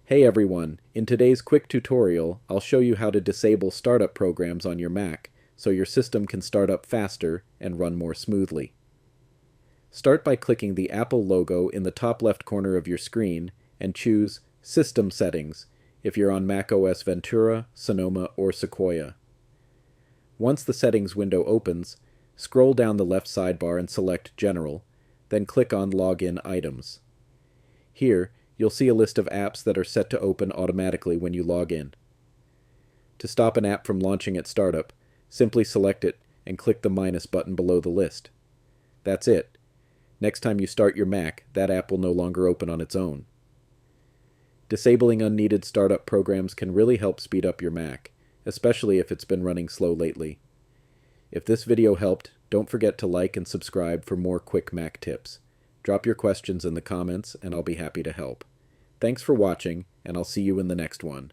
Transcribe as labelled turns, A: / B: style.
A: Hey everyone, in today's quick tutorial, I'll show you how to disable startup programs on your Mac so your system can start up faster and run more smoothly. Start by clicking the Apple logo in the top left corner of your screen and choose System Settings if you're on Mac OS Ventura, Sonoma, or Sequoia. Once the settings window opens, scroll down the left sidebar and select General, then click on Login Items. Here, you'll see a list of apps that are set to open automatically when you log in. To stop an app from launching at startup, simply select it and click the minus button below the list. That's it. Next time you start your Mac, that app will no longer open on its own. Disabling unneeded startup programs can really help speed up your Mac, especially if it's been running slow lately. If this video helped, don't forget to like and subscribe for more quick Mac tips. Drop your questions in the comments and I'll be happy to help. Thanks for watching, and I'll see you in the next one.